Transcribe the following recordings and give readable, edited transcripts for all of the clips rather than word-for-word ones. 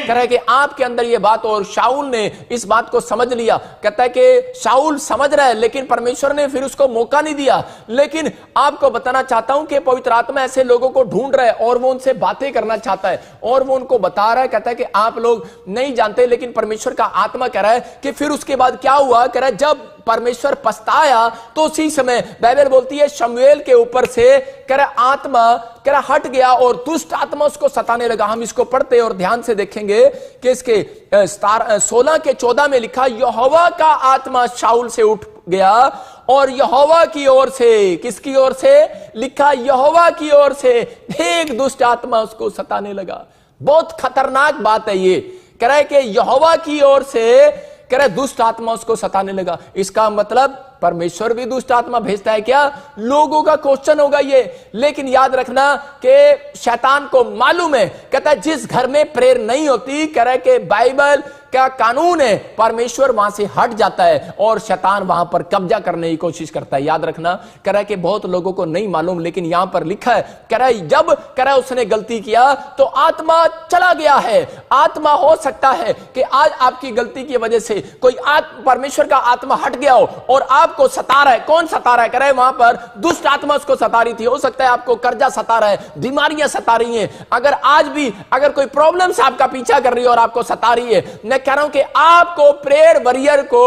कह रहा है कि आपके अंदर ये बात, और शाऊल ने इस बात को समझ लिया। कहता है कि शाऊल समझ रहा है, लेकिन परमेश्वर ने फिर उसको मौका नहीं दिया। लेकिन आपको बताना चाहता हूं कि पवित्र आत्मा ऐसे लोगों को ढूंढ रहा है और वो उनसे बातें करना चाहता है और वो उनको बता रहा है। कहता है कि आप लोग नहीं जानते, लेकिन परमेश्वर का आत्मा कह रहा है कि फिर उसके बाद क्या हुआ। कह रहा है जब परमेश्वर पछताया तो उसी समय बाइबल बोलती है शमूएल के ऊपर से कह रहा आत्मा कह रहा हट गया और दुष्ट आत्मा उसको सताने लगा। हम इसको पढ़ते और ध्यान से देखेंगे कि इसके 16 के 14 में लिखा, यहोवा का आत्मा शाऊल से उठ गया और यहोवा की ओर से, किसकी ओर से लिखा, यहोवा की ओर से एक दुष्ट आत्मा उसको सताने लगा। बहुत खतरनाक बात है ये। कह रहा है कि यहोवा की ओर से कह रहा है दुष्ट आत्मा उसको सताने लगा। इसका मतलब परमेश्वर भी दुष्ट आत्मा भेजता है क्या? लोगों का क्वेश्चन होगा ये। लेकिन याद रखना कि शैतान को मालूम है, कहता है जिस घर में प्रेयर नहीं होती, कह रहा है कि बाइबल का कानून है, परमेश्वर वहां से हट जाता है और शैतान वहां पर कब्जा करने की कोशिश करता है। याद रखना, कह रहा है कि बहुत लोगों को नहीं मालूम, लेकिन यहां पर लिखा है, कह रहा है जब कह रहा है उसने गलती किया तो आत्मा चला गया है। आत्मा हो सकता है कि आज आपकी गलती की वजह से कोई परमेश्वर का आत्मा हट गया हो और आपको सता रहा है। कौन सता रहा है? कह रहा है वहां पर दुष्ट आत्मा उसको सता रही थी। हो सकता है आपको कर्जा सता रहा है, बीमारियां सता रही हैं। अगर आज भी अगर कोई प्रॉब्लम से आपका पीछा कर रही है और आपको सता रही है, मैं कह रहा हूं कि आपको प्रेयर वॉरियर को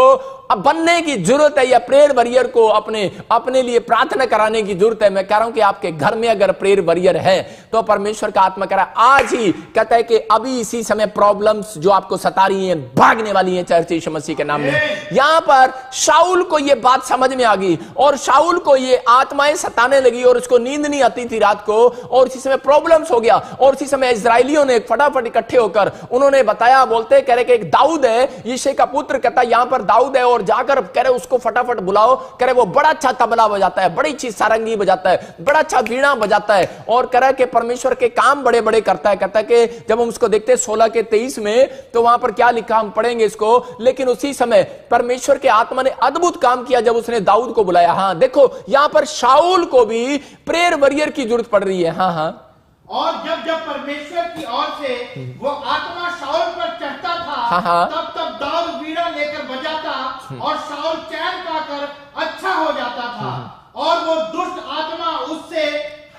अब बनने की जरूरत है, या प्रेयर वॉरियर को अपने लिए प्रार्थना कराने की जरूरत है। मैं कह रहा हूं कि आपके घर में अगर प्रेयर वॉरियर है तो परमेश्वर का आत्मा कह रहा है आज ही, कहता है कि अभी इसी समय प्रॉब्लम्स जो आपको सता रही हैं भागने वाली हैं चर्च यीशु मसीह के नाम में। यहां पर शाऊल को यह बात समझ में आ गई और शाऊल को ये आत्माएं सताने लगी और उसको नींद नहीं आती थी रात को, और इसी समय प्रॉब्लम्स हो गया। और इसी समय इजराइलियों ने फटाफट इकट्ठे होकर उन्होंने बताया, बोलते कह रहे कि एक दाऊद है यिशै का पुत्र, कहता है यहां पर दाऊद है और जाकर कह रहे उसको फटाफट बुलाओ। कह रहे वो बड़ा अच्छा तबला बजाता है, बड़ी अच्छी सारंगी बजाता है, बड़ा अच्छा वीणा बजाता है और कह रहा है कि परमेश्वर के काम बड़े बड़े करता है। कहता है कि जब हम उसको देखते हैं 16 के 23 में, तो वहां पर क्या लिखा हम पढ़ेंगे इसको। लेकिन उसी समय परमेश्वर के आत्मा ने अद्भुत काम किया जब उसने दाऊद को बुलाया। हाँ देखो यहां पर शाऊल को भी प्रेयर वॉरियर की जरूरत पड़ रही है। हाँ हाँ, और जब जब परमेश्वर की ओर से वो आत्मा शाऊल पर चढ़ता था, हाँ, तब तब दाऊद वीणा लेकर बजाता और शाऊल चैन पाकर अच्छा हो जाता था और वो दुष्ट आत्मा उससे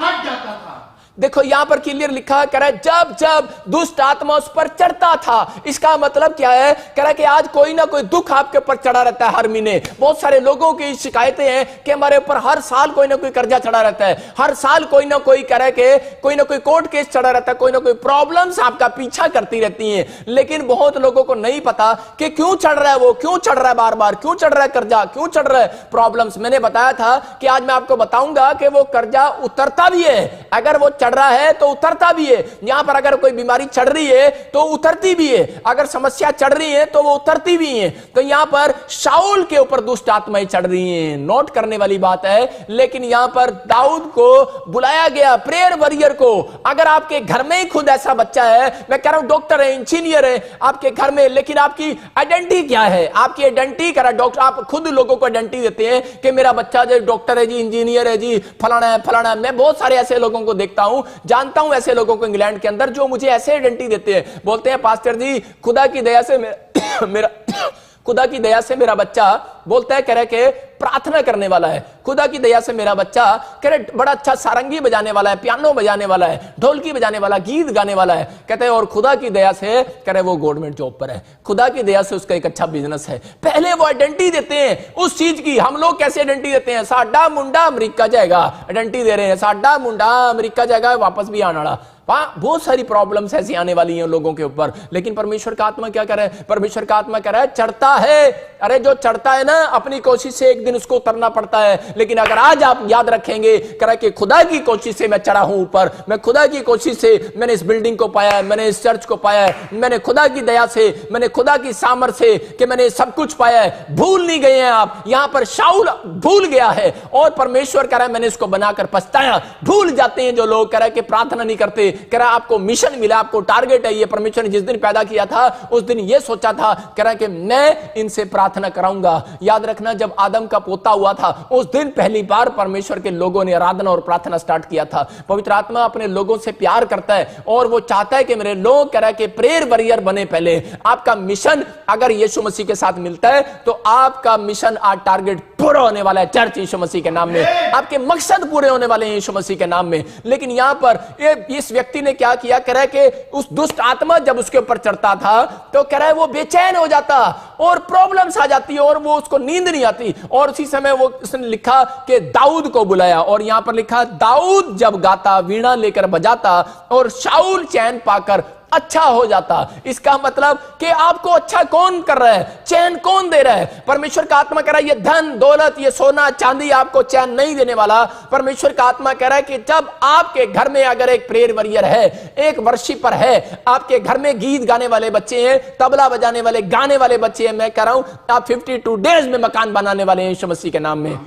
हट जाता था। देखो यहां पर क्लियर लिखा है, कह रहा है जब जब दुष्ट आत्मा उस पर चढ़ता था। इसका मतलब क्या है? कह रहा है कि आज कोई ना कोई दुख आपके ऊपर चढ़ा रहता है हर महीने। बहुत सारे लोगों की शिकायतें हैं कि हमारे ऊपर हर साल कोई ना कोई कर्जा चढ़ा रहता है, हर साल कोई ना कोई कह रहा है कि कोई ना कोई कोर्ट केस चढ़ा रहता है, कोई ना कोई प्रॉब्लम्स आपका पीछा करती रहती हैं। लेकिन बहुत लोगों को नहीं पता कि क्यों चढ़ रहा है, वो क्यों चढ़ रहा है, बार बार क्यों चढ़ रहा है कर्जा, क्यों चढ़ रहा है प्रॉब्लम्स। मैंने बताया था कि आज मैं आपको बताऊंगा कि वो कर्जा उतरता भी है, अगर वो चढ़ रहा है तो उतरता भी है। यहां पर अगर कोई बीमारी चढ़ रही है तो उतरती भी है, अगर समस्या चढ़ रही है तो वो उतरती भी है। तो यहां पर शाऊल के ऊपर दुष्ट आत्माएं चढ़ रही हैं, नोट करने वाली बात है। लेकिन यहां पर दाऊद को बुलाया गया, प्रेयर वॉरियर को। अगर आपके घर में ही खुद ऐसा बच्चा है, मैं कह रहा हूं डॉक्टर है, इंजीनियर है आपके घर में, लेकिन आपकी आइडेंटिटी क्या है? आपकी आइडेंटिटी करा डॉक्टर, आप खुद लोगों को आइडेंटिटी देते हैं कि मेरा बच्चा जो डॉक्टर है जी, इंजीनियर है जी, फलाना है फलाना है। मैं बहुत सारे ऐसे लोगों को देखता हूं, जानता हूं ऐसे लोगों को इंग्लैंड के अंदर जो मुझे ऐसे आइडेंटिटी देते हैं, बोलते हैं पास्टर जी खुदा की दया से मेरा खुदा की दया से मेरा बच्चा, बोलता है कह रहे कि प्रार्थना करने वाला है, खुदा की दया से मेरा बच्चा कह रहे बड़ा अच्छा सारंगी बजाने वाला है, पियानो बजाने वाला है, ढोलकी बजाने वाला, गीत गाने वाला है। कहते हैं और खुदा की दया से कह रहे वो गवर्नमेंट जॉब पर है, खुदा की दया से उसका एक अच्छा बिजनेस है। पहले वो आइडेंटिटी देते हैं उस चीज की। हम लोग कैसे आइडेंटिटी देते हैं? साडा मुंडा अमेरिका जाएगा, आइडेंटिटी दे रहे हैं, साडा मुंडा अमेरिका जाएगा, वापस भी आने वाला। बहुत सारी प्रॉब्लम्स ऐसी आने वाली हैं लोगों के ऊपर। लेकिन परमेश्वर का आत्मा क्या कर रहा है? परमेश्वर का आत्मा कह रहा है चढ़ता है। अरे जो चढ़ता है ना, अपनी कोशिश से एक दिन उसको उतरना पड़ता है। लेकिन अगर आज आप याद रखेंगे, कह रहा है कि खुदा की कोशिश से मैं चढ़ा हूं ऊपर, मैं खुदा की कोशिश से मैंने इस बिल्डिंग को पाया है, मैंने इस चर्च को पाया है, मैंने खुदा की दया से, मैंने खुदा की सामर्थ से कि मैंने सब कुछ पाया है। भूल नहीं गए हैं आप। यहां पर शाऊल भूल गया है और परमेश्वर कह रहा है मैंने इसको बनाकर पछताया। भूल जाते हैं जो लोग, कह रहा है कि प्रार्थना नहीं करते, कह रहा आपको मिशन मिला, आपको टारगेट है। ये परमेश्वर ने जिस दिन पैदा किया था उस दिन ये सोचा था, कह रहा कि मैं इनसे प्रार्थना कराऊंगा। याद रखना, जब आदम का पोता हुआ था उस दिन पहली बार परमेश्वर के लोगों ने आराधना और प्रार्थना स्टार्ट किया था। पवित्र आत्मा अपने लोगों से प्यार करता है और वो चाहता है कि मेरे लोग, कह रहा है कि प्रेयर वॉरियर बने। पहले आपका मिशन अगर यीशु मसीह के साथ मिलता है तो आपका मिशन आज टारगेट पूरा होने वाला है चर्च यीशु मसीह के नाम में। आपके मकसद पूरे होने वाले हैं यीशु मसीह के नाम में। लेकिन यहां पर इस व्यक्ति ने क्या किया, कह रहा है कि उस दुष्ट आत्मा जब उसके ऊपर चढ़ता था तो कह रहा है वो बेचैन हो जाता और प्रॉब्लम्स आ जाती है और वो उसको नींद नहीं आती। और उसी समय वो उसने लिखा कि दाऊद को बुलाया, और यहां पर लिखा दाऊद जब गाता, वीणा लेकर बजाता और शाऊल चैन पाकर अच्छा हो जाता। इसका मतलब कि आपको अच्छा कौन कर रहा है, चैन कौन दे रहा है? परमेश्वर का आत्मा कह रहा है ये धन दौलत, ये सोना चांदी आपको चैन नहीं देने वाला। परमेश्वर का आत्मा कह रहा है कि जब आपके घर में अगर एक प्रेयर वॉरियर है, एक वर्शिपर है, आपके घर में गीत गाने वाले बच्चे हैं, तबला बजाने वाले, गाने वाले बच्चे हैं, मैं कह रहा हूं आप 52 डेज में मकान बनाने वाले हैं यीशु मसीह के नाम में।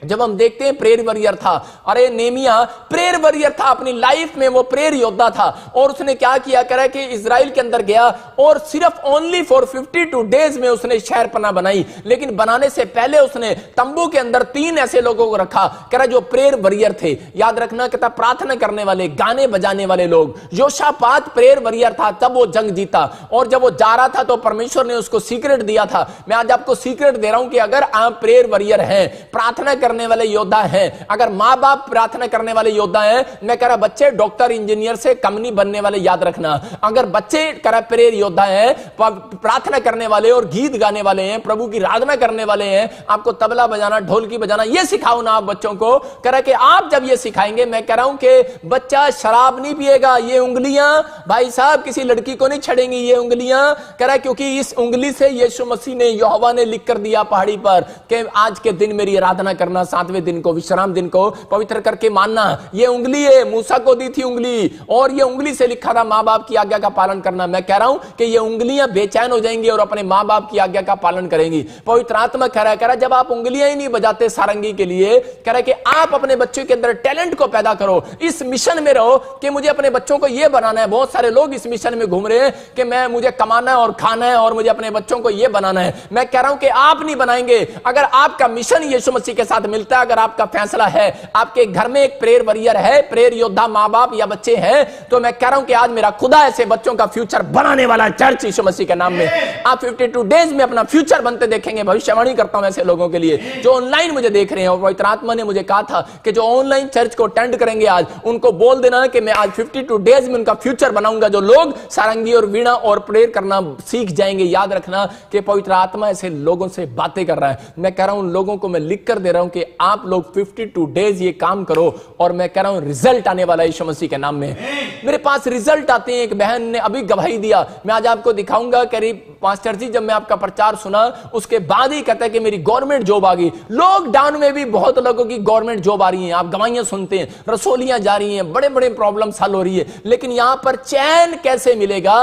जब हम देखते हैं प्रेयर वॉरियर था, अरे नेमिया प्रेयर वॉरियर था, अपनी लाइफ में वो प्रेयर योद्धा था। और उसने क्या किया, कह रहा है कि इजराइल के अंदर गया और सिर्फ ओनली फॉर 52 डेज में उसने शहरपनाह बनाई। लेकिन बनाने से पहले उसने तंबू के अंदर 3 ऐसे लोगों को रखा, कह रहा जो प्रेयर वॉरियर थे। याद रखना, कहता प्रार्थना करने वाले, गाने बजाने वाले लोग। योशापात प्रेयर वॉरियर था, तब वो जंग जीता। और जब वो जा रहा था तो परमेश्वर ने उसको सीक्रेट दिया था। मैं आज आपको सीक्रेट दे रहा हूं कि अगर आप प्रेयर वॉरियर हैं, प्रार्थना करने वाले योद्धा हैं, अगर मां बाप प्रार्थना करने वाले योद्धा हैं, मैं कह रहा बच्चे डॉक्टर इंजीनियर से कम नहीं बनने वाले। याद रखना, अगर बच्चे कह रहा प्रेयर योद्धा हैं, प्रार्थना करने वाले और गीत गाने वाले हैं, प्रभु की आराधना करने वाले हैं, आपको तबला बजाना, ढोलकी बजाना, ये सिखाओ ना आप बच्चों को। कह रहा कि आप जब ये सिखाएंगे, मैं कह रहा हूं कि बच्चा शराब नहीं पिएगा। ये उंगलियां भाई साहब किसी लड़की को नहीं छड़ेंगी, ये उंगलियां, कह रहा क्योंकि इस उंगली से यीशु मसीह ने, यहोवा ने लिख कर दिया पहाड़ी पर कि आज के दिन मेरी आराधना करना, 7वें दिन को, विश्राम दिन को पवित्र करके मानना। ये उंगली है, मूसा को दी थी उंगली, और ये उंगली से लिखा था मां बाप की आज्ञा का पालन करना। मैं कह रहा हूं कि ये उंगलियां बेचैन हो जाएंगी और अपने मां बाप की आज्ञा का पालन करेंगी। पवित्र आत्मा कह रहा है जब आप उंगलियां ही नहीं बजाते सारंगी के लिए, कह रहा है कि आप अपने बच्चों के अंदर टैलेंट को पैदा करो, इस मिशन में रहो कि मुझे अपने बच्चों को यह बनाना है। बहुत सारे लोग इस मिशन में घूम रहे हैं कि मुझे कमाना है और खाना है और मुझे अपने बच्चों को यह बनाना है। मैं कह रहा हूं कि आप नहीं बनाएंगे। अगर आपका मिशन यीशु मसीह के साथ मिलता है, अगर आपका फैसला है, आपके घर में एक प्रेयर वॉरियर है, प्रेयर योद्धा मां बाप या बच्चे हैं, तो मैं कह रहा हूं कि आज मेरा खुदा ऐसे बच्चों का फ्यूचर बनाने वाला है चर्च यीशु मसीह के नाम में। आप 52 डेज में अपना फ्यूचर बनते देखेंगे। भविष्यवाणी करता हूं ऐसे लोगों के लिए जो ऑनलाइन मुझे देख रहे हैं। और पवित्र आत्मा ने मुझे कहा था कि जो ऑनलाइन चर्च को अटेंड करेंगे आज, उनको बोल देना कि मैं आज 52 डेज में उनका फ्यूचर बनाऊंगा, जो लोग सारंगी और वीणा और प्रेयर करना सीख जाएंगे। याद रखना कि पवित्र आत्मा ऐसे लोगों से बातें कर रहा है। मैं कह रहा हूं उन लोगों को मैं लिख कर दे रहा हूं कि आप लोग 52 डेज ये काम करो, और मैं कह रहा हूं रिजल्ट आने वाला है यीशु मसीह के नाम में। मेरे पास रिजल्ट आते हैं। एक बहन ने अभी गवाही दिया, मैं आज आपको दिखाऊंगा। करीब पास्टर जी, जब मैं आपका प्रचार सुना उसके बाद ही कहता है कि मेरी गवर्नमेंट जॉब आ गई। लॉकडाउन में भी बहुत लोगों की गवर्नमेंट जॉब आ रही है। आप गवाहियां सुनते हैं, रसोलियां जा रही हैं, बड़े बड़े प्रॉब्लम हल हो रही है। लेकिन यहां पर चैन कैसे मिलेगा?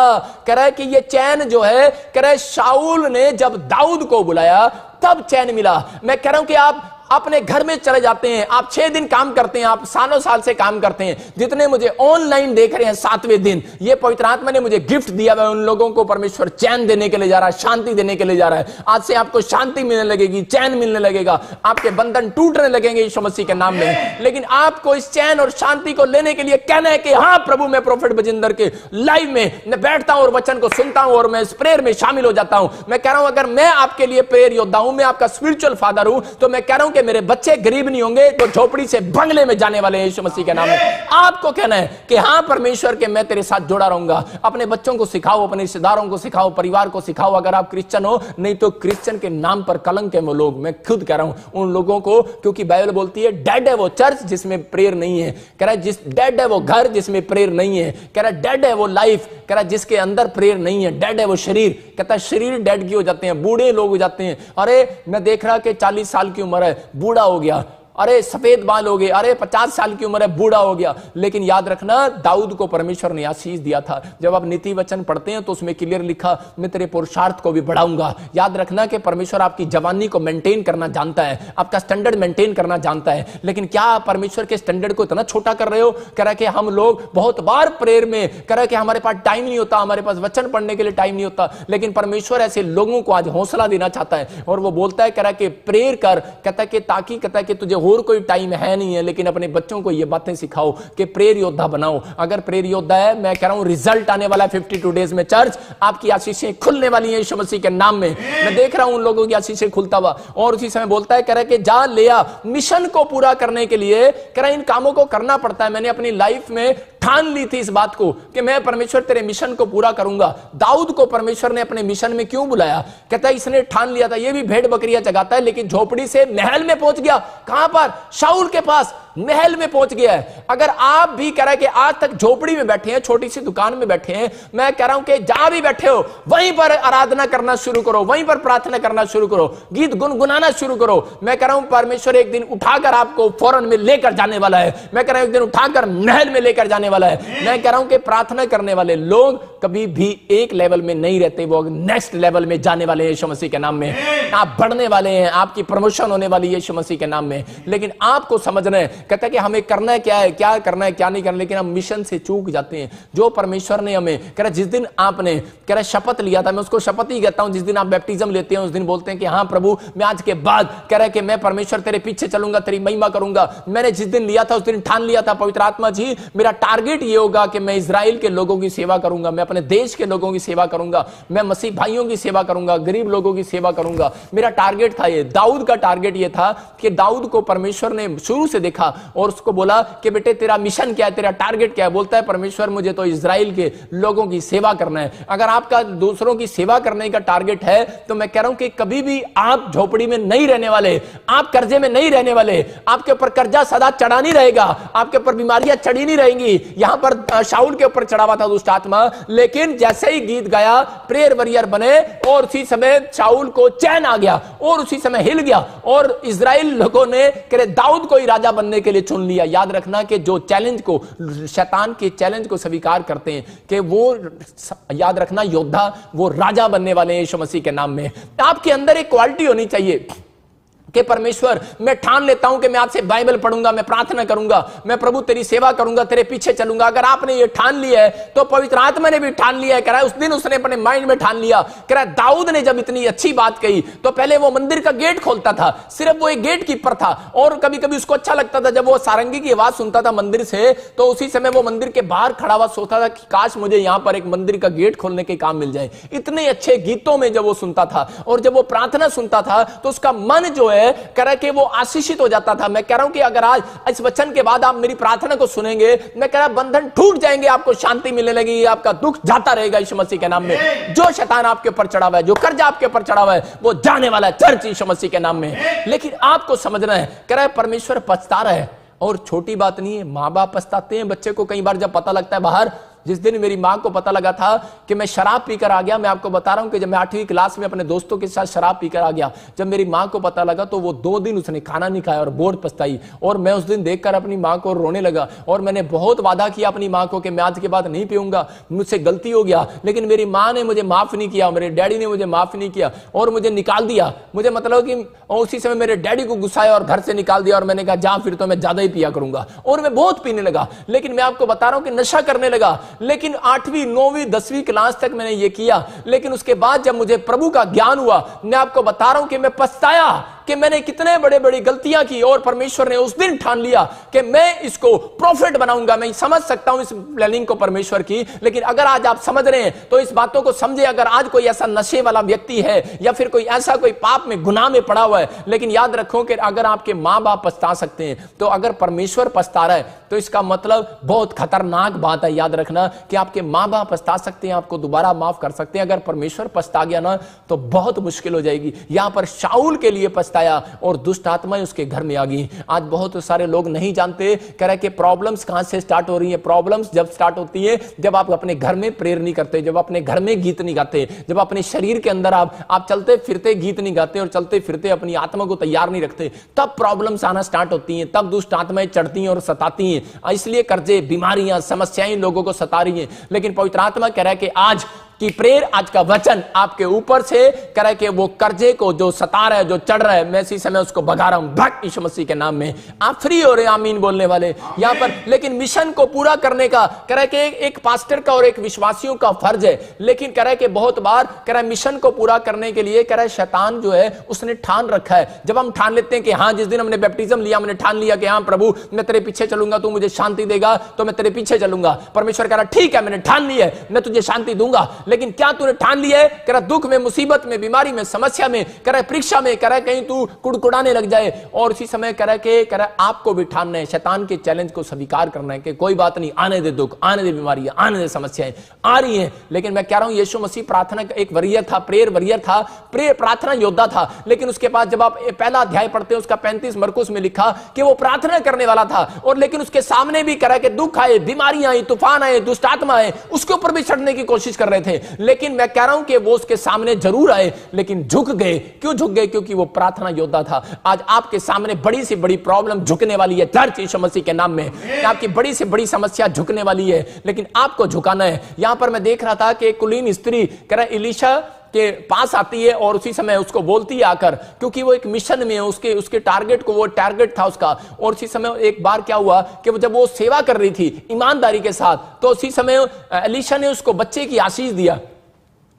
कह रहा है कि ये चैन जो है, कह रहा है शाऊल ने जब दाऊद को बुलाया तब चैन मिला। मैं कह रहा हूं कि आप अपने घर में चले जाते हैं, आप 6 दिन काम करते हैं, आप सालों साल से काम करते हैं। जितने मुझे ऑनलाइन देख रहे हैं 7वें दिन, ये पवित्र आत्मा ने मुझे गिफ्ट दिया है। उन लोगों को परमेश्वर चैन देने के लिए जा रहा है, शांति देने के लिए जा रहा है। आज से आपको शांति मिलने लगेगी, चैन मिलने लगेगा, आपके बंधन टूटने लगेंगे यीशु मसीह के नाम में। लेकिन आपको इस चैन और शांति को लेने के लिए कहना है कि हाँ प्रभु, मैं प्रोफेट बजिंदर के लाइव में मैं बैठता हूं और वचन को सुनता हूं और मैं इस प्रेयर में शामिल हो जाता हूं। मैं कह रहा हूं अगर मैं आपके लिए प्रेयर योद्धा हूं, मैं आपका स्पिरिचुअल फादर हूं, तो मैं कह रहा हूं कि मेरे बच्चे गरीब नहीं होंगे, तो झोपड़ी से बंगले में जाने वाले हैं यीशु मसीह के नाम में। आपको कहना है कि हाँ परमेश्वर के मैं तेरे साथ जुड़ा रहूंगा। अपने बच्चों को सिखाओ, अपने रिश्तेदारों को सिखाओ, परिवार को सिखाओ। अगर आप क्रिश्चियन हो, नहीं तो क्रिश्चियन के नाम पर कलंक है वो लोग। मैं खुद कह रहा हूं उन लोगों को, क्योंकि बाइबल बोलती है डेड है वो चर्च जिसमें प्रेयर नहीं है। कह रहा है जिस डेड है वो घर जिसमें प्रेयर नहीं है। कह रहा है डेड है वो लाइफ, कह रहा है जिसके अंदर प्रेयर नहीं है। डेड है वो शरीर, कहता है शरीर डेड की हो जाते हैं, बूढ़े लोग हो जाते हैं। अरे मैं देख रहा कि 40 साल की उम्र है, बूढ़ा हो गया। अरे सफेद बाल हो गए, अरे 50 साल की उम्र है, बूढ़ा हो गया। लेकिन याद रखना, दाऊद को परमेश्वर ने आशीष दिया था। जब आप नीति वचन पढ़ते हैं तो उसमें क्लियर लिखा, मैं तेरे पुरुषार्थ को भी बढ़ाऊंगा। याद रखना कि परमेश्वर आपकी जवानी को मेंटेन करना जानता है, आपका स्टैंडर्ड मेंटेन करना जानता है। लेकिन क्या आप परमेश्वर के स्टैंडर्ड को इतना छोटा कर रहे हो? कह रहा है कि हम लोग बहुत बार प्रेयर में कह रहा है कि हमारे पास टाइम नहीं होता, हमारे पास वचन पढ़ने के लिए टाइम नहीं होता। लेकिन परमेश्वर ऐसे लोगों को आज हौसला देना चाहता है और वो बोलता है, कह रहा है कि प्रेयर कर, कहता है कि ताकि कहता है कि तुझे और कोई टाइम है नहीं है, लेकिन अपने बच्चों को ये बातें सिखाओ कि प्रेयर योद्धा बनाओ। अगर प्रेयर योद्धा है, मैं कह रहा हूं रिजल्ट आने वाला 52 डेज में चर्च आपकी आशीषें खुलने वाली हैं यीशु मसीह के नाम में। मैं देख रहा हूं उन लोगों की आशीषें खुलता हुआ। और उसी समय बोलता है, कह रहा है कि जा लिया, मिशन को पूरा करने के लिए कह रहा है इन कामों को करना पड़ता है। मैंने अपनी लाइफ में ठान ली थी इस बात को कि मैं परमेश्वर तेरे मिशन को पूरा करूंगा। दाऊद को परमेश्वर ने अपने मिशन में क्यों बुलाया? कहता है इसने ठान लिया था। ये भी भेड़ बकरियां जगाता है, लेकिन झोपड़ी से महल में पहुंच गया। कहां पर? शाऊल के पास महल में पहुंच गया है। अगर आप भी कह रहे हैं कि आज तक झोपड़ी में बैठे हैं, छोटी सी दुकान में बैठे हैं, मैं कह रहा हूं कि जहां भी बैठे हो वहीं पर आराधना करना शुरू करो, वहीं पर प्रार्थना करना शुरू करो, गीत गुनगुनाना शुरू करो। मैं कह रहा हूं परमेश्वर एक दिन उठाकर आपको फौरन में लेकर जाने वाला है। मैं कह रहा हूं एक दिन उठाकर महल में लेकर जाने वाला है। मैं कह रहा हूं कि प्रार्थना करने वाले लोग कभी भी एक लेवल में नहीं रहते, वो नेक्स्ट लेवल में जाने वाले हैं यीशु मसीह के नाम में। आप बढ़ने वाले हैं, आपकी प्रमोशन होने वाली है यीशु मसीह के नाम में। लेकिन आपको समझना है, कहता है कि हमें करना है क्या है, क्या करना है क्या नहीं करना, लेकिन हम मिशन से चूक जाते हैं। जो परमेश्वर ने हमें कह रहा जिस दिन आपने कह रहा शपथ लिया था, मैं उसको शपथ ही कहता हूं, जिस दिन आप बैप्टिज्म लेते हैं उस दिन बोलते हैं कि हाँ प्रभु मैं आज के बाद कह रहा है कि मैं परमेश्वर तेरे पीछे चलूंगा, तेरी महिमा करूंगा। मैंने जिस दिन लिया था उस दिन ठान लिया था, पवित्र आत्मा जी मेरा टारगेट ये होगा कि मैं इजराइल के लोगों की सेवा करूंगा, मैं अपने देश के लोगों की सेवा करूंगा, मैं मसीह भाइयों की सेवा करूंगा, गरीब लोगों की सेवा करूंगा। मेरा टारगेट था ये। दाऊद का टारगेट ये था कि दाऊद को परमेश्वर ने शुरू से देखा और उसको बोला कि बेटे तेरा मिशन क्या है, तेरा टारगेट क्या है? बोलता है परमेश्वर मुझे तो इजराइल के लोगों की सेवा करना है। अगर आपका दूसरों की सेवा करने का टारगेट है तो मैं कह रहा हूं कि कभी भी आप झोपड़ी में नहीं रहने वाले, आप कर्जे में नहीं रहने वाले, आपके ऊपर कर्जा सदा चढ़ा नहीं रहेगा, आपके ऊपर बीमारियां चढ़ी नहीं रहेंगी। यहां पर शाऊल के ऊपर चढ़ा हुआ था दुष्ट आत्मा, लेकिन जैसे ही गीत गाया प्रेयर वॉरियर बने और उसी समय शाऊल को चैन आ गया और उसी समय हिल गया और इजराइल लोगों ने दाऊद को ही राजा बनने के लिए चुन लिया। याद रखना कि जो चैलेंज को, शैतान के चैलेंज को स्वीकार करते हैं कि वो, याद रखना योद्धा वो राजा बनने वाले हैं यीशु मसीह के नाम में। आपके अंदर एक क्वालिटी होनी चाहिए कि परमेश्वर मैं ठान लेता हूं कि मैं आपसे बाइबल पढ़ूंगा, मैं प्रार्थना करूंगा, मैं प्रभु तेरी सेवा करूंगा, तेरे पीछे चलूंगा। अगर आपने ये ठान लिया है तो पवित्र आत्मा ने भी ठान लिया है। कह रहा है उस दिन उसने अपने माइंड में ठान लिया। कह रहा है दाऊद ने जब इतनी अच्छी बात कही तो पहले वो मंदिर का गेट खोलता था, सिर्फ वो एक गेट कीपर था और कभी कभी उसको अच्छा लगता था जब वो सारंगी की आवाज सुनता था मंदिर से तो उसी समय वो मंदिर के बाहर खड़ा हुआ सोचता था कि काश मुझे यहां पर एक मंदिर का गेट खोलने के काम मिल जाए। इतने अच्छे गीतों में जब वो सुनता था और जब वो प्रार्थना सुनता था तो उसका मन जो है कह रहा है कि वो आशीषित हो जाता था। मैं कह रहा हूं कि अगर आज इस वचन के बाद आप मेरी प्रार्थना को सुनेंगे, मैं कह रहा बंधन टूट जाएंगे, आपको शांति मिलने लगेगी, आपका दुख जाता रहेगा यीशु मसीह के नाम में। जो शैतान आपके ऊपर चढ़ा हुआ है, जो कर्जा आपके ऊपर चढ़ा हुआ है, वो जाने वाला है चर्च यीशु मसीह के नाम में। लेकिन आपको समझना है, कह रहा है परमेश्वर पछता रहा है और छोटी बात नहीं है, मां बाप पछताते हैं बच्चे को कई बार जब पता लगता है बाहर। जिस दिन मेरी मां को पता लगा था कि मैं शराब पीकर आ गया, मैं आपको बता रहा हूं कि जब मैं 8वीं क्लास में अपने दोस्तों के साथ शराब पीकर आ गया, जब मेरी मां को पता लगा तो वो 2 दिन उसने खाना नहीं खाया और बहुत पछताई। और मैं उस दिन देखकर अपनी मां को रोने लगा और मैंने बहुत वादा किया अपनी मां को कि मैं आज के बाद नहीं पीऊंगा, मुझसे गलती हो गया। लेकिन मेरी मां ने मुझे माफ नहीं किया, मेरे डैडी ने मुझे माफ नहीं किया और मुझे निकाल दिया। मुझे मतलब कि उसी समय मेरे डैडी को गुस्साया और घर से निकाल दिया और मैंने कहा जा फिर तो मैं ज्यादा ही पिया करूंगा और मैं बहुत पीने लगा। लेकिन मैं आपको बता रहा हूं कि नशा करने लगा। लेकिन 8वीं 9वीं 10वीं क्लास तक मैंने ये किया। लेकिन उसके बाद जब मुझे प्रभु का ज्ञान हुआ, मैं आपको बता रहा हूं कि मैं पछताया कि मैंने कितने बड़े बड़ी गलतियां की और परमेश्वर ने उस दिन ठान लिया कि मैं इसको प्रॉफिट बनाऊंगा। मैं समझ सकता हूं इस प्लानिंग को परमेश्वर की, लेकिन अगर आज आप समझ रहे हैं तो इस बातों को समझे। अगर आज कोई ऐसा नशे वाला व्यक्ति है या फिर कोई ऐसा कोई पाप में गुनाह में पड़ा हुआ है, लेकिन याद रखो कि अगर आपके मां बाप पछता सकते हैं तो अगर परमेश्वर पछता रहा है तो इसका मतलब बहुत खतरनाक बात है। याद रखना कि आपके मां बाप पछता सकते हैं, आपको दोबारा माफ कर सकते हैं। अगर परमेश्वर पछता गया ना तो बहुत मुश्किल हो जाएगी। यहां पर शाऊल के लिए पछता भटकाया और दुष्ट आत्माएं उसके घर में आ गई। आज बहुत सारे लोग नहीं जानते, कह रहे कि प्रॉब्लम्स कहां से स्टार्ट हो रही है। प्रॉब्लम्स जब स्टार्ट होती है जब आप अपने घर में प्रेयर नहीं करते, जब अपने घर में गीत नहीं गाते, जब अपने शरीर के अंदर आप चलते फिरते गीत नहीं गाते और चलते फिरते अपनी आत्मा को तैयार नहीं रखते, तब प्रॉब्लम्स आना स्टार्ट होती हैं, तब दुष्ट आत्माएं चढ़ती हैं और सताती हैं। इसलिए कर्जे, बीमारियां, समस्याएं लोगों को सता रही हैं। लेकिन पवित्र आत्मा कह रहा है कि आज की प्रेयर, आज का वचन आपके ऊपर से कह रहा है कि वो कर्जे को जो सता रहा है, जो चढ़ रहा है, मैं इसी समय उसको भगा रहा हूं, भग यीशु मसीह के नाम में। आप फ्री हो रहे हैं आमीन बोलने वाले यहां पर। लेकिन मिशन को पूरा करने का कह रहा है कि एक पास्टर का और एक विश्वासियों का फर्ज है। लेकिन कह रहा है कि बहुत बार कह रहा है मिशन को पूरा करने के लिए कह रहा है शैतान जो है उसने ठान रखा है। जब हम ठान लेते हैं कि हाँ, जिस दिन हमने बैप्टिज्म लिया, हमने ठान लिया कि हाँ प्रभु मैं तेरे पीछे चलूंगा, तू मुझे शांति देगा तो मैं तेरे पीछे चलूंगा। परमेश्वर कह रहा ठीक है, मैंने ठान लिया है, मैं तुझे शांति दूंगा। लेकिन क्या तूने ठान लिया है? कह रहा दुख में, मुसीबत में, बीमारी में, समस्या में, कह रहा परीक्षा में, कह रहा कहीं तू कुड़कुड़ाने लग जाए। और उसी समय कह रहा आपको भी ठानना है, शैतान के चैलेंज को स्वीकार करना है कि कोई बात नहीं, आने दे दुख, आने दे बीमारियां, आने दे समस्याएं आ रही हैं। लेकिन मैं कह रहा हूं यीशु मसीह प्रार्थना का एक वरीयर था, प्रेयर वरीयर था, प्रेयर प्रार्थना योद्धा था। लेकिन उसके बाद जब आप पहला अध्याय पढ़ते हैं उसका 35 मरकुस में लिखा कि वो प्रार्थना करने वाला था। और लेकिन उसके सामने भी कह रहा कि दुख आए, बीमारियां आई, तूफान आए, दुष्ट आत्मा आए, उसके ऊपर भी चढ़ने की कोशिश कर रहे थे। लेकिन मैं कह रहा हूं कि वो उसके सामने जरूर आए लेकिन झुक गए। क्यों झुक गए? क्योंकि वो प्रार्थना योद्धा था। आज आपके सामने बड़ी से बड़ी प्रॉब्लम झुकने वाली है चर्च यीशु मसीह के नाम में। आपकी बड़ी से बड़ी समस्या झुकने वाली है, लेकिन आपको झुकाना है। यहां पर मैं देख रहा था कि एक कुलीन स्त्री कह रहा एलीशा के पास आती है और उसी समय उसको बोलती है आकर, क्योंकि वो एक मिशन में उसके टारगेट को, वो टारगेट था उसका। और उसी समय एक बार क्या हुआ कि जब वो सेवा कर रही थी ईमानदारी के साथ, तो उसी समय एलीशा ने उसको बच्चे की आशीष दिया।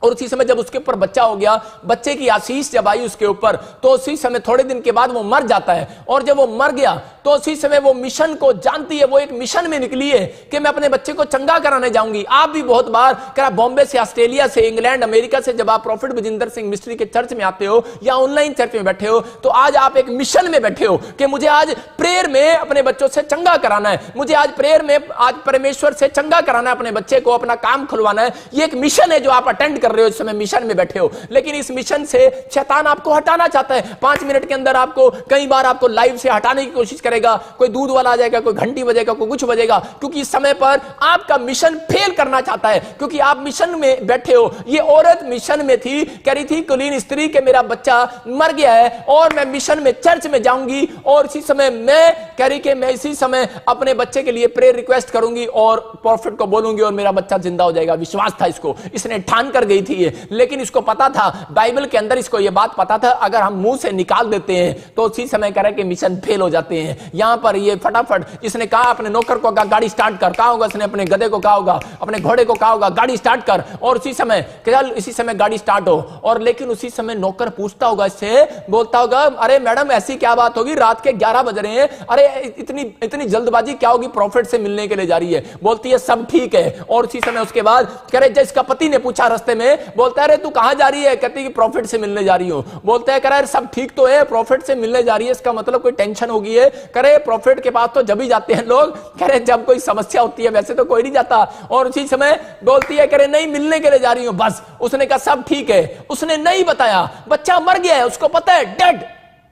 और उसी समय जब उसके ऊपर बच्चा हो गया, बच्चे की आशीष जब आई उसके ऊपर, तो उसी समय थोड़े दिन के बाद वो मर जाता है। और जब वो मर गया तो उसी समय वो मिशन को जानती है, वो एक मिशन में निकली है कि मैं अपने बच्चे को चंगा कराने जाऊंगी। आप भी बहुत बार करा बॉम्बे से, ऑस्ट्रेलिया से, इंग्लैंड, अमेरिका से जब आप प्रॉफिट विजेंद्र सिंह मिस्ट्री के चर्च में आते हो या ऑनलाइन चर्च में बैठे हो, तो आज आप एक मिशन में बैठे हो कि मुझे आज प्रेयर में अपने बच्चों से चंगा कराना है, मुझे आज प्रेयर में आज परमेश्वर से चंगा कराना है, अपने बच्चे को अपना काम खुलवाना है। ये एक मिशन है जो आप अटेंड कर रहे हो, इस समय मिशन में बैठे हो। लेकिन इस मिशन से शैतान आपको हटाना चाहता है। 5 मिनट के अंदर आपको, कई बार आपको लाइव से हटाने की कोशिश करेगा। कोई दूध वाला आ जाएगा, कोई घंटी बजेगा, कोई कुछ बजेगा, क्योंकि इस समय पर आपका मिशन फेल करना चाहता है, क्योंकि आप मिशन में बैठे हो। ये औरत मिशन में थी, कह रही थी कुलीन स्त्री के मेरा बच्चा मर गया है और मैं मिशन में चर्च में जाऊंगी। और इसी समय मैं कह रही कि मैं इसी समय अपने बच्चे के लिए प्रेयर रिक्वेस्ट करूंगी और प्रॉफिट को बोलूंगी और मेरा बच्चा जिंदा हो जाएगा। विश्वास था इसको, इसने ठान कर गई थी। लेकिन इसको पता था, बाइबल के अंदर इसको यह बात पता था, अगर हम मुंह से निकाल देते हैं तो उसी समय कह रहे कि मिशन फेल हो जाते हैं। यहां पर ये फटाफट इसने कहा, अपने नौकर को कहा गाड़ी स्टार्ट कर। कहा होगा इसने अपने गधे को कहा होगा, अपने घोड़े को कहा होगा गाड़ी स्टार्ट कर। और उसी समय चल, इसी समय गाड़ी स्टार्ट हो। और लेकिन उसी समय नौकर पूछता होगा इससे, बोलता होगा अरे मैडम ऐसी क्या बात होगी, रात के 11 बज रहे हैं, अरे इतनी जल्दबाजी क्या होगी, प्रॉफिट से मिलने के लिए जा रही है। बोलती है सब ठीक है। और उसी समय उसके बाद कह रहे जिसका पति ने पूछा रास्ते में, बोलता है अरे तू कहां जा रही है? कहती है प्रॉफिट से मिलने जा रही हूं। बोलता है करे सब ठीक तो है, प्रॉफिट से मिलने जा रही है, इसका मतलब कोई टेंशन होगी है। करे प्रॉफिट के पास तो जब ही जाते हैं लोग, करे जब कोई समस्या होती है, वैसे तो कोई नहीं जाता। और उसी समय बोलती है करे नहीं मिलने के लिए जा रही हूं बस। उसने कहा सब ठीक है। उसने नहीं बताया, बच्चा मर गया है, उसको पता है डेड,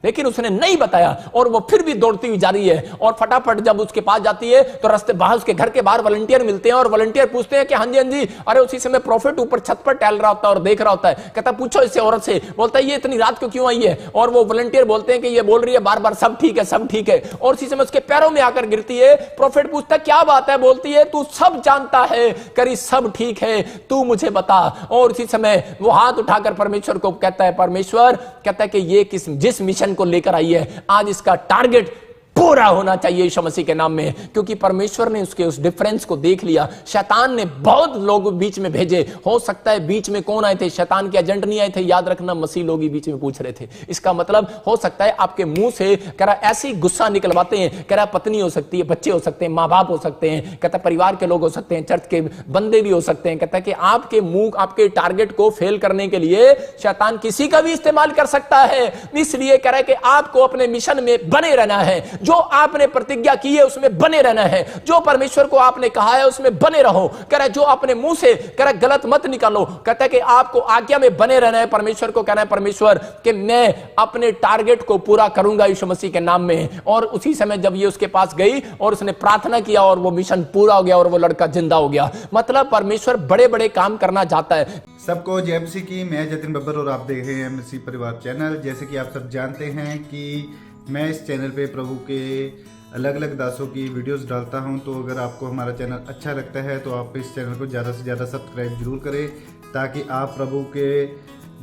लेकिन उसने नहीं बताया। और वो फिर भी दौड़ती हुई जा रही है। और फटाफट जब उसके पास जाती है तो रास्ते बाहर, उसके घर के बाहर वॉलंटियर मिलते हैं और वॉलंटियर पूछते हैं कि हाँ जी। अरे उसी समय प्रॉफिट ऊपर छत पर टहल रहा होता है और देख रहा होता है। कहता पूछो इससे औरत से। बोलता है ये इतनी रात को क्यों आई है? और वो वॉलंटियर बोलते हैं कि ये बोल रही है बार बार सब ठीक है, सब ठीक है। और उसी समय उसके पैरों में आकर गिरती है। प्रॉफिट पूछता है क्या बात है? बोलती है तू सब जानता है, करी सब ठीक है, तू मुझे बता। और उसी समय वो हाथ उठाकर परमेश्वर को कहता है, परमेश्वर कहता है कि ये जिस मिशन को लेकर आई है, आज इसका टारगेट पूरा होना चाहिए यीशु मसीह के नाम में। क्योंकि परमेश्वर ने उसके उस डिफरेंस को देख लिया। शैतान ने बहुत लोग बीच में भेजे। हो सकता है बीच में कौन आए थे? शैतान के एजेंट नहीं आए थे, याद रखना, मसीह लोग ही बीच में पूछ रहे थे। इसका मतलब हो सकता है आपके मुंह से कह रहा ऐसी गुस्सा निकलवाते हैं, कह रहा पत्नी हो सकती है, बच्चे हो सकते हैं, माँ बाप हो सकते हैं, कहता परिवार के लोग हो सकते हैं, चर्च के बंदे भी हो सकते हैं। कहता है कि आपके मुंह, आपके टारगेट को फेल करने के लिए शैतान किसी का भी इस्तेमाल कर सकता है। इसलिए कह रहा है कि आपको अपने मिशन में बने रहना है। जो आपने प्रतिज्ञा की है उसमें बने रहना है, जो परमेश्वर को आपने कहा है उसमें बने रहो। कह रहा है जो अपने मुंह से कह रहा है गलत मत निकालो, कहता है कि आपको आज्ञा में बने रहना है। परमेश्वर को कहना है परमेश्वर कि मैं अपने टारगेट को पूरा करूंगा यीशु मसीह के नाम में। और उसी समय जब ये उसके पास गई और उसने प्रार्थना किया और वो मिशन पूरा हो गया और वो लड़का जिंदा हो गया। मतलब परमेश्वर बड़े बड़े काम करना चाहता है। सबको जय मसीह की। मैं जतिन बब्बर और आप देख रहे हैं मसीह परिवार चैनल। जैसे कि आप सब जानते हैं कि मैं इस चैनल पे प्रभु के अलग अलग दासों की वीडियोस डालता हूं, तो अगर आपको हमारा चैनल अच्छा लगता है तो आप इस चैनल को ज़्यादा से ज़्यादा सब्सक्राइब जरूर करें, ताकि आप प्रभु के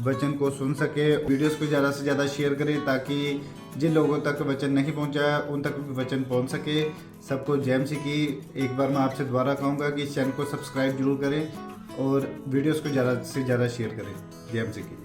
वचन को सुन सके। वीडियोस को ज़्यादा से ज़्यादा शेयर करें ताकि जिन लोगों तक वचन नहीं पहुंचा उन तक भी वचन पहुंच सके। सबको जय मसीह की। एक बार मैं आपसे दोबारा कहूँगा कि इस चैनल को सब्सक्राइब जरूर करें और वीडियोस को ज़्यादा से ज़्यादा शेयर करें। जय मसीह की।